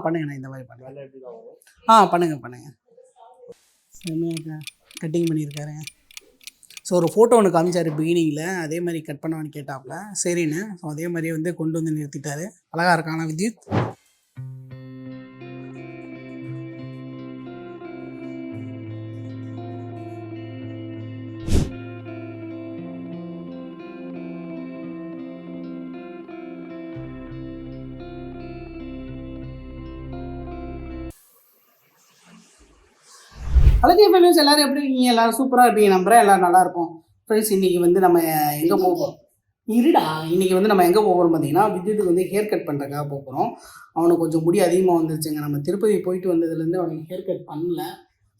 பண்ணுங்கண்ணா, இந்த மாதிரி பண்ணுங்க. பண்ணுங்க. செம்மையாக கட்டிங் பண்ணியிருக்காருங்க. ஸோ ஒரு ஃபோட்டோ ஒன்று காமிச்சார் பிகினிங்கில், அதே மாதிரி கட் பண்ணவான்னு கேட்டாப்புல. சரின்னு ஸோ அதே மாதிரியே வந்து கொண்டு வந்து நிறுத்திட்டாரு. அழகாக இருக்கானா வித்யுத்? அழகிய ஃபேமிலிஸ் எல்லோரும் எப்படி இருக்கீங்க? எல்லோரும் சூப்பராக இருப்பீங்க நம்புறேன். எல்லோரும் நல்லாயிருக்கும். ஃப்ரெண்ட்ஸ், இன்றைக்கி வந்து நம்ம எங்கே போகிறோம்? இன்றைக்கி வந்து நம்ம எங்கே போகிறோம் பார்த்தீங்கன்னா, வித்யுத்துக்கு வந்து ஹேர் கட் பண்ணுறதுக்காக போகிறோம். அவனுக்கு கொஞ்சம் முடி அதிகமாக வந்துருச்சுங்க. நம்ம திருப்பதி போயிட்டு வந்ததுலேருந்து அவனுக்கு ஹேர் கட் பண்ணல.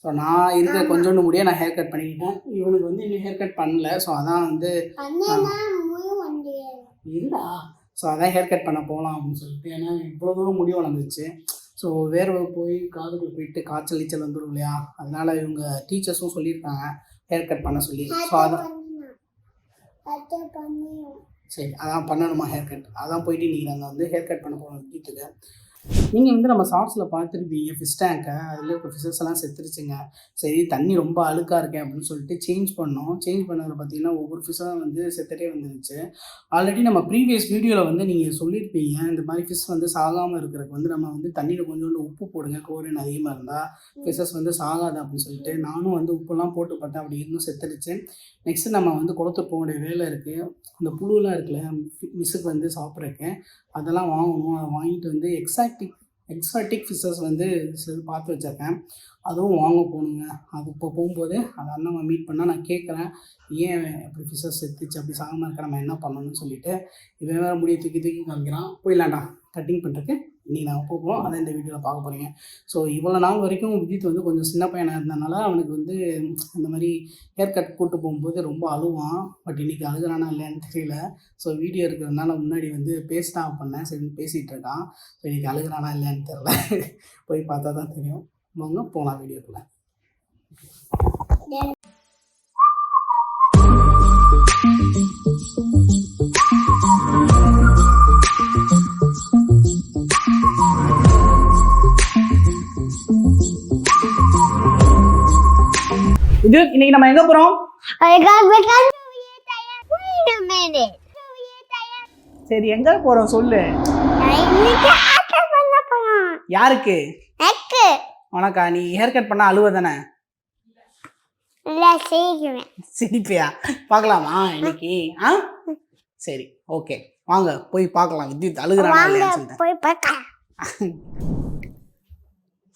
ஸோ நான் இருக்கிற கொஞ்சோண்டு முடியை நான் ஹேர் கட் பண்ணிக்கிட்டேன். இவனுக்கு வந்து இன்னும் ஹேர் கட் பண்ணல. ஸோ அதான் வந்து ஸோ அதான் ஹேர் கட் பண்ண போகலாம் அப்படின்னு சொல்லிட்டு. ஏன்னா இவ்வளோ தூரம் முடி வளர்ந்துச்சு. ஸோ வேர்வை போய் காதுக்குள்ள போயிட்டு காய்ச்சல் நீச்சல் வந்துடும் இல்லையா? அதனால் இவங்க டீச்சர்ஸும் சொல்லியிருக்காங்க ஹேர் கட் பண்ண சொல்லி. ஸோ அதான் சரி, அதான் பண்ணணுமா ஹேர் கட்? அதான் போயிட்டு இன்றைக்கி நாங்கள் வந்து ஹேர் கட் பண்ண போகிறோம் வீட்டுக்கு. நீங்கள் வந்து நம்ம ஷார்ட்ஸில் பார்த்துருப்பீங்க ஃபிஷ் டேங்கை. அதில் இப்போ ஃபிஷஸ் எல்லாம் செத்துருச்சுங்க. சரி, தண்ணி ரொம்ப அழுக்காக இருக்கேன் அப்படின்னு சொல்லிட்டு சேஞ்ச் பண்ணோம். சேஞ்ச் பண்ணதில் பார்த்தீங்கன்னா ஒவ்வொரு ஃபிஷ்ஷாக வந்து செத்துட்டே வந்துருச்சு. ஆல்ரெடி நம்ம ப்ரீவியஸ் வீடியோவில் வந்து நீங்கள் சொல்லியிருப்பீங்க, இந்த மாதிரி ஃபிஷ் வந்து சாகாமல் இருக்கிறதுக்கு வந்து நம்ம வந்து தண்ணியில் கொஞ்சோண்டு உப்பு போடுங்க, குளோரின் அதிகமாக இருந்தால் ஃபிஷ்ஷஸ் வந்து சாகாது அப்படின்னு சொல்லிட்டு. நானும் வந்து உப்புலாம் போட்டு பார்த்தேன், அப்படி இன்னும் செத்துடுச்சு. நெக்ஸ்ட்டு நம்ம வந்து குளத்துக்கு போக வேண்டிய வேலை இருக்குது. அந்த புழுலாம் இருக்குல்ல மிஸ்ஸுக்கு வந்து சாப்பிட்றதுக்கு, அதெல்லாம் வாங்கணும். அதை வாங்கிட்டு வந்து எக்ஸாட்டிக் ஃபிஷ்ஷஸ் வந்து பார்த்து வச்சுருக்கேன், அதுவும் வாங்க போகணுங்க. அது இப்போ போகும்போது அதை அண்ணன் மீட் பண்ணால் நான் கேட்குறேன், ஏன் அப்படி ஃபிஷ்ஷஸ் செத்துச்சு, அப்படி சாகாமல் இருக்க நம்ம என்ன பண்ணணும்னு சொல்லிட்டு. இவன் வேறு முடியை தூக்கி காமிக்கிறான். போயிடலாம்டா கட்டிங் பண்ணுறதுக்கு. இன்றைக்கி நாங்கள் போகிறோம், அதை இந்த வீடியோவில் பார்க்க போகிறீங்க. ஸோ இவ்வளோ நாள் வரைக்கும் விஜித் வந்து கொஞ்சம் சின்ன பையனாக இருந்ததுனால அவனுக்கு வந்து இந்த மாதிரி ஹேர் கட் கூட்டு போகும்போது ரொம்ப அழுவான். பட் இன்றைக்கி அழுகிறானா இல்லையான்னு தெரியல. ஸோ வீடியோ இருக்கிறதுனால முன்னாடி வந்து பேசிட்டான் பண்ணேன். சரி, பேசிகிட்டு இருக்கான். ஸோ இன்றைக்கி அழுகிறானா இல்லையான்னு தெரில. போய் பார்த்தா தான் தெரியும். வாங்க போகலாம் வீடியோக்குள்ளே. இன்னைக்கு நம்ம எங்க போறோம்? சரி, எங்க போறோம் சொல்லு. யாருக்கு? உனக்கா? நீ ஹேர் கட் பண்ணா அழுவதானே? சிரிப்பியா? பார்க்கலாமா இன்னைக்கு? சரி, ஓகே, வாங்க போய் பார்க்கலாம். வித்யுத் அழுகுறானா இல்லையான்னு சொல்லிட்டு.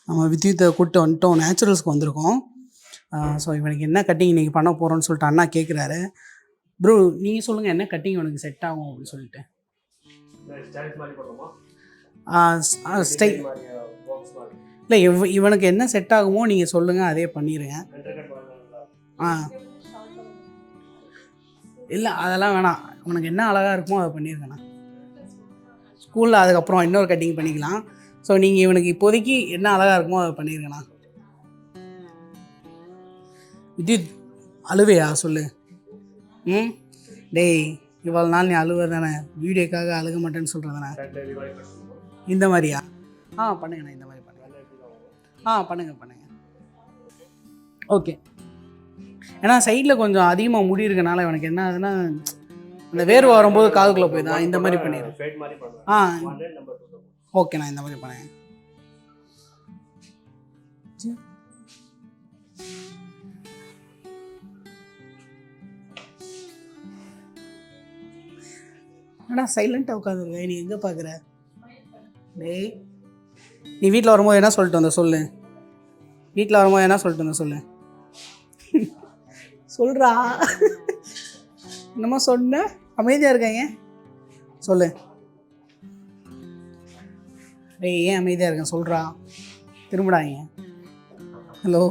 நம்ம வித்யுத்தை கூப்பிட்டு வந்துட்டோம். நேச்சுரல்ஸ்க்கு வந்திருக்கோம். ஸோ இவனுக்கு என்ன கட்டிங் இன்றைக்கி பண்ண போகிறோன்னு சொல்லிட்டு அண்ணா கேட்குறாரு. ப்ரோ, நீங்கள் சொல்லுங்கள், என்ன கட்டிங் இவனுக்கு செட் ஆகும் அப்படின்னு சொல்லிட்டு. இல்லை, இவனுக்கு என்ன செட் ஆகுமோ நீங்கள் சொல்லுங்கள், அதே பண்ணிடுங்க. இல்லை, அதெல்லாம் வேணாம். உனக்கு என்ன அழகாக இருக்குமோ அதை பண்ணியிருக்கேண்ணா. ஸ்கூலில் அதுக்கப்புறம் இன்னொரு கட்டிங் பண்ணிக்கலாம். ஸோ நீங்கள் இவனுக்கு இப்போதைக்கு என்ன அழகாக இருக்குமோ அதை பண்ணியிருக்கேண்ணா. இது அழுவையா சொல்லு. டேய், இவ்வளோ நாள் நீ அழுவ தானே, வீடியோக்காக அழுக மாட்டேன்னு சொல்கிறதானே? இந்த மாதிரியா? பண்ணுங்கண்ணா, இந்த மாதிரி பண்ணுங்க. பண்ணுங்க. ஓகே. ஏன்னா சைடில் கொஞ்சம் அதிகமாக முடி இருக்கனால எனக்கு என்ன ஆகுதுன்னா, அந்த வேர்வை வரும்போது காதுக்குள்ளே போய்தான். இந்த மாதிரி பண்ணிடுறேன். ஓகேண்ணா, இந்த மாதிரி பண்ணுங்க. ஆனால் சைலண்ட்டாக உட்காந்துருக்க. நீ எங்கே பார்க்குற? டேய், நீ வீட்டில் வரும்போது என்ன சொல்லிட்டு வந்த சொல்லு. வீட்டில் வரும்போது என்ன சொல்லிட்டு வந்த சொல்லு. சொல்கிறா. என்னமோ சொன்ன, அமைதியாக இருக்காங்க. சொல்லு. டேய், ஏன் அமைதியாக இருக்கேன் சொல்கிறா. திரும்பிடாங்க. ஹலோ,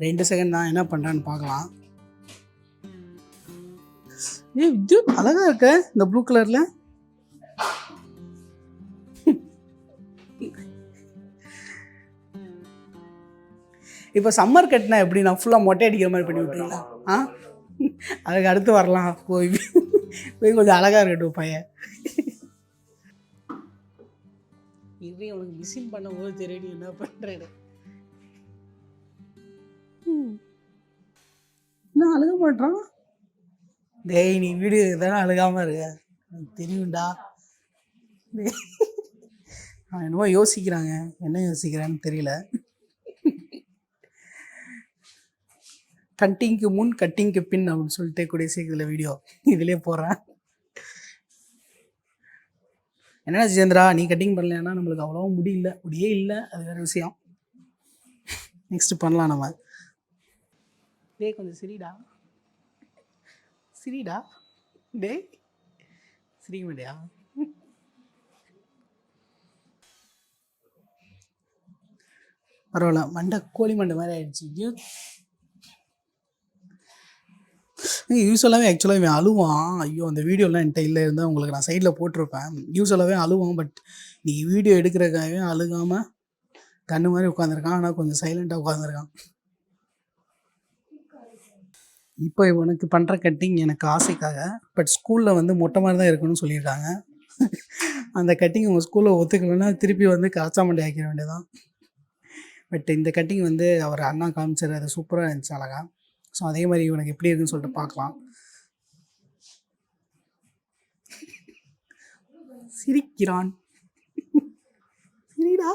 2 செகண்ட் தான், என்ன பண்ணுறான்னு பார்க்கலாம். வித்யுத் அழகா இருக்க இந்த ப்ளூ கலர்ல. இப்போ சம்மர் கட்டினா எப்படி? நான் ஃபுல்லாக மொட்டை அடிக்கிற மாதிரி பண்ணி விட்டுருங்களா? அதுக்கு அடுத்து வரலாம் போய். போய் கொஞ்சம் அழகாக இருக்கட்டும் பையன். இது உனக்கு மிஷின் பண்ணும்போது தெரியும் என்ன பண்ணுறேன்னு. நான் அழுக மாட்டான். டேய் நீ வீடியோ தானே அழுகாமல் இருக்க தெரியும்டா. என்னமோ யோசிக்கிறாங்க, என்ன யோசிக்கிறான்னு தெரியல. கட்டிங்க்கு முன் கட்டிங்க்கு பின் அப்படின்னு சொல்லிட்டு கூடிய சீக்கிரத்தில் வீடியோ இதுலேயே போடுறேன். என்ன ஜெயேந்திரா நீ கட்டிங் பண்ணலைன்னா நம்மளுக்கு அவ்வளோவா முடியே இல்லை, அது வேறு விஷயம். நெக்ஸ்ட்டு பண்ணலாம் நம்ம. டே கொஞ்சம் சிரிடா டே சிரிக்க மாட்டியா? பரவாயில்ல, மண்டை கோழி மண்டை மாதிரி ஆயிடுச்சு. யூஸ்வலாகவே ஆக்சுவலாக இவன் அழுவான். ஐயோ அந்த வீடியோலாம் என்கிட்ட இல்லை இருந்தால் உங்களுக்கு நான் சைடில் போட்டிருப்பேன். யூஸ்வலாகவே அழுவான், பட் நீ வீடியோ எடுக்கிறதுக்காகவே அழுகாமல் கண்ணு மாதிரி உட்காந்துருக்கான். ஆனால் கொஞ்சம் சைலண்ட்டாக உட்காந்துருக்கான். இப்போ இவனுக்கு பண்ணுற கட்டிங் எனக்கு ஆசைக்காக, பட் ஸ்கூலில் வந்து மொட்டை மாதிரி தான் இருக்கணும்னு சொல்லியிருக்காங்க. அந்த கட்டிங் உங்கள் ஸ்கூலில் ஒத்துக்கலைன்னா திருப்பி வந்து காச்சாமண்டி ஆக்கிட வேண்டியதான். பட் இந்த கட்டிங் வந்து அவர் அண்ணா காமிச்சார், அது சூப்பராக இருந்துச்சு, அழகா. ஸோ அதே மாதிரி இவனுக்கு எப்படி இருக்குன்னு சொல்லிட்டு பார்க்கலாம். சிரிக்கிறான். சரிடா.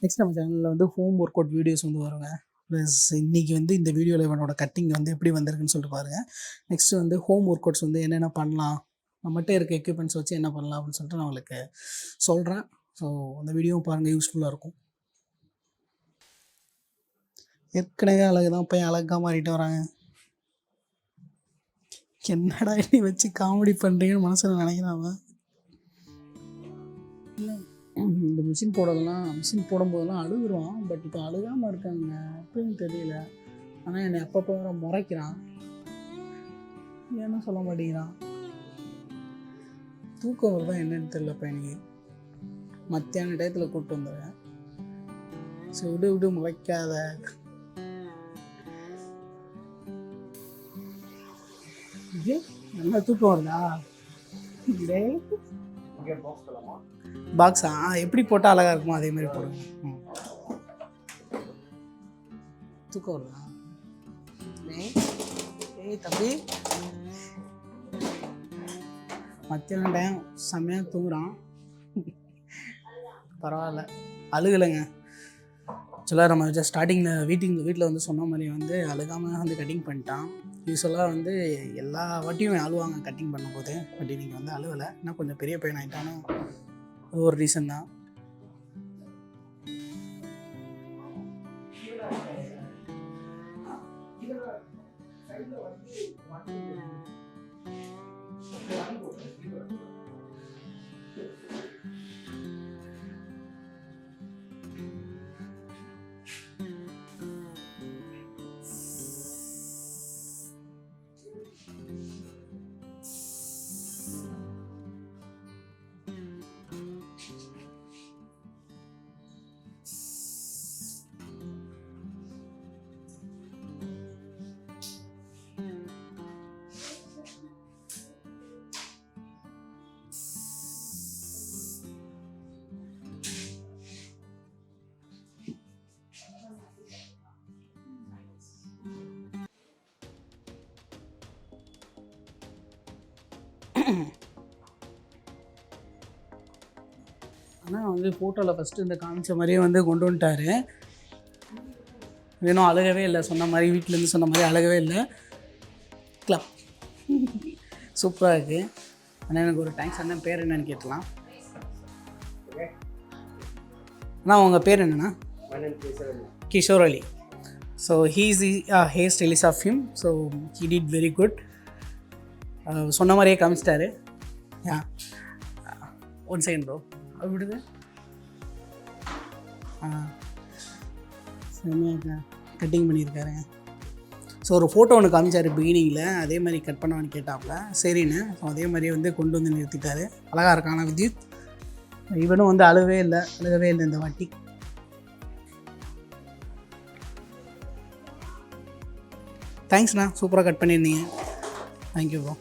நெக்ஸ்ட் நம்ம சேனலில் வந்து ஹோம் ஒர்க் அவுட் வீடியோஸ் வந்து வருங்க. ப்ளஸ் இன்றைக்கி வந்து இந்த வீடியோவில் இவனோட கட்டிங் வந்து எப்படி வந்திருக்குன்னு சொல்லிட்டு பாருங்கள். நெக்ஸ்ட்டு வந்து ஹோம் ஒர்க் அவுட்ஸ் வந்து என்னென்ன பண்ணலாம், நம்மகிட்ட இருக்க எக்யூப்மெண்ட்ஸ் வச்சு என்ன பண்ணலாம் அப்படின்னு சொல்லிட்டு நான் உங்களுக்கு சொல்கிறேன். ஸோ அந்த வீடியோவும் பாருங்கள், யூஸ்ஃபுல்லாக இருக்கும். ஏற்கனவே அழகு தான், பையன் அழகாக மாறிட்டு வராங்க. என்னடா நீ வச்சு காமெடி பண்ணுறீங்கன்னு மனசில் நினைக்கிறாங்க. இல்லை இந்த மிஷின் போடும்போதெல்லாம் அழுகுறான், பட் இப்போ அழுகாமல் இருக்காங்க, எப்படின்னு தெரியல. ஆனால் என்னை அப்பப்போ வர முறைக்கிறான், ஏன்னா சொல்ல மாட்டேங்கிறான். தூக்கம் வருதான் என்னன்னு தெரியல பையனுக்கு. மத்தியான டயத்தில் கூப்பிட்டு வந்துடுவேன். ஸோ விடு முளைக்காத. நல்லா தூக்கம் வருதா? பாக்ஸா எப்படி போட்டால் அழகாக இருக்குமோ அதே மாதிரி போடுங்க. தூக்கம் வருதா? ஏய் தம்பி, மத்தியான டைம் செம்மையாக தூங்குறான். பரவாயில்ல, அழுகலைங்க. ஆக்சுவலாக நம்ம ஸ்டார்டிங்கில் வீட்டில் வந்து சொன்ன மாதிரி வந்து அழுகாமல் வந்து கட்டிங் பண்ணிட்டான். யூஸ்வலாக வந்து எல்லா வாட்டியும் அழுவாங்க கட்டிங் பண்ணும்போது, பட் இன்றைக்கி வந்து அழுவலை. இன்னும் கொஞ்சம் பெரிய பையன் ஆகிட்டானோ அது ஒரு ரீசன் தான். ஆனால் வந்து ஃபோட்டோவில் ஃபஸ்ட்டு இந்த காமிச்ச மாதிரியே வந்து கொண்டு வந்துட்டார். வேணும் அழுகவே இல்லை, சொன்ன மாதிரி வீட்டிலேருந்து சொன்ன மாதிரி அழுகவே இல்லை. கிளப் சூப்பராக இருக்குது. ஆனால் எனக்கு ஒரு தேங்க்ஸ். அண்ணன் பேர் என்னன்னு கேட்கலாம். அண்ணா உங்கள் பேர் என்னண்ணா? Kishore Ali. So he is hair stylist of him. So he did very good. சொன்ன மாதிரியே காமிச்சிட்டாரு. ஒன் செகண்ட் ப்ரோ, அது விடுது. செம்மையாக கட்டிங் பண்ணியிருக்காருங்க. ஸோ ஒரு ஃபோட்டோ ஒன்று காமிச்சார் பிகினிங்கில், அதே மாதிரி கட் பண்ணவான்னு கேட்டாப்புல. சரின்னு ஸோ அதே மாதிரியே வந்து கொண்டு வந்து நிறுத்திட்டார். அழகாக இருக்கானா வித்யுத். இவனும் வந்து அழுகவே இல்லை இந்த வாட்டி. தேங்க்ஸ்ண்ணா, சூப்பராக கட் பண்ணியிருந்தீங்க. Thank you bro.